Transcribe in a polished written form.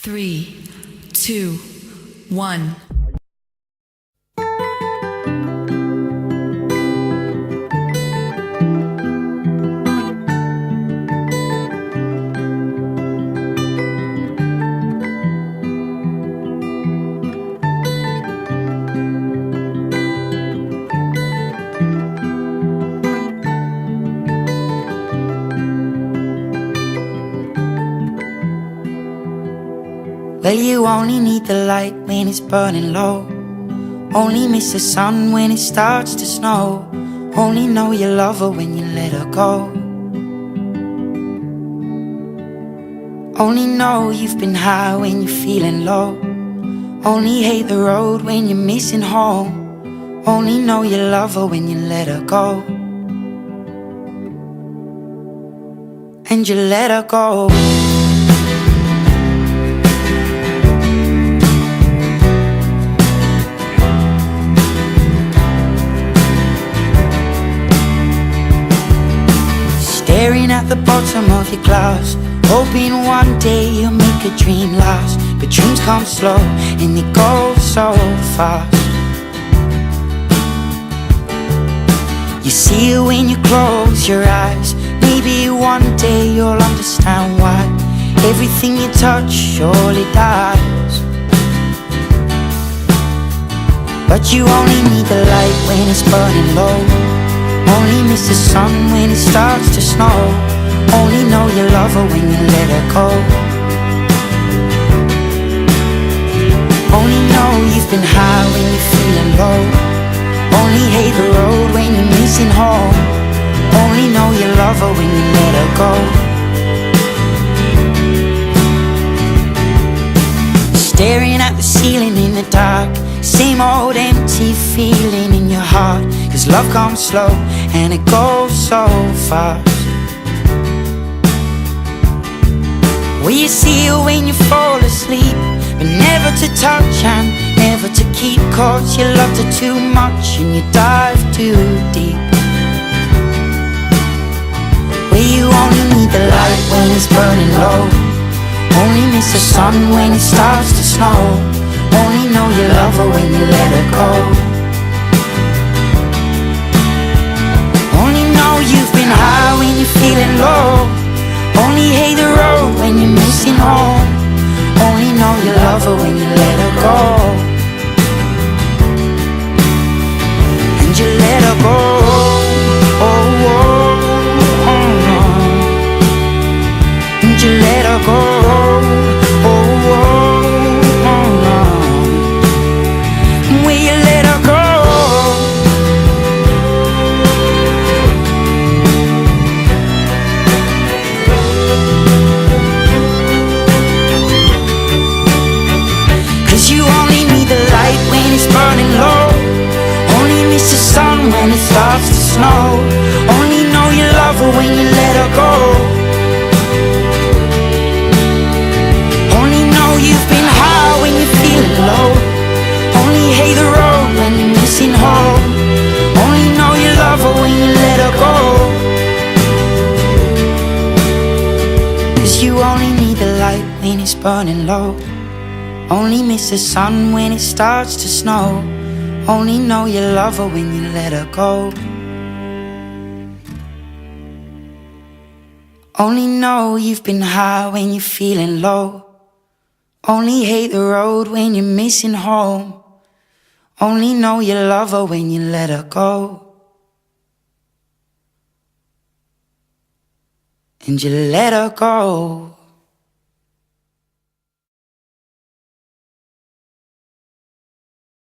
3, 2, 1. Well, you only need the light when it's burning low. Only miss the sun when it starts to snow. Only know you love her when you let her go. Only know you've been high when you're feeling low. Only hate the road when you're missing home. Only know you love her when you let her go. And you let her go. Staring at the bottom of your glass, hoping one day you'll make a dream last. But dreams come slow and they go so fast. You see it when you close your eyes. Maybe one day you'll understand why everything you touch surely dies. But you only need the light when it's burning low. Only miss the sun when it starts to snow. Only know you love her when you let her go. Only know you've been high when you're feeling low. Only hate the road when you're missing home. Only know you love her when you let her go. Staring at the ceiling in the dark, same old empty feeling in your heart. 'Cause love comes slow and it goes so fast. Well, you see it when you fall asleep, but never to touch and never to keep. 'Cause you loved her too much and you dive too deep. Well, you only need the light when it's burning low. Only miss the sun when it starts to snow. Only know you love her when you let her go. Only know you've been high when you're feeling low. Only hate the road when you're missing home. Only know you love her when you let her go. And you let her go. Oh, oh, oh, oh. And you let her go. Oh, oh, oh, oh. Will you let her go? 'Cause you only need the light when it's burning low. Only miss the sun when it starts to snow. Only know you love her when you let her go. Only know you've been high when you're feeling low. Only hate the road when you're missing home. Only know you love her when you let her go. 'Cause you only need the light when it's burning low. Only miss the sun when it starts to snow. Only know you love her when you let her go. Only know you've been high when you're feeling low. Only hate the road when you're missing home. Only know you love her when you let her go. And you let her go.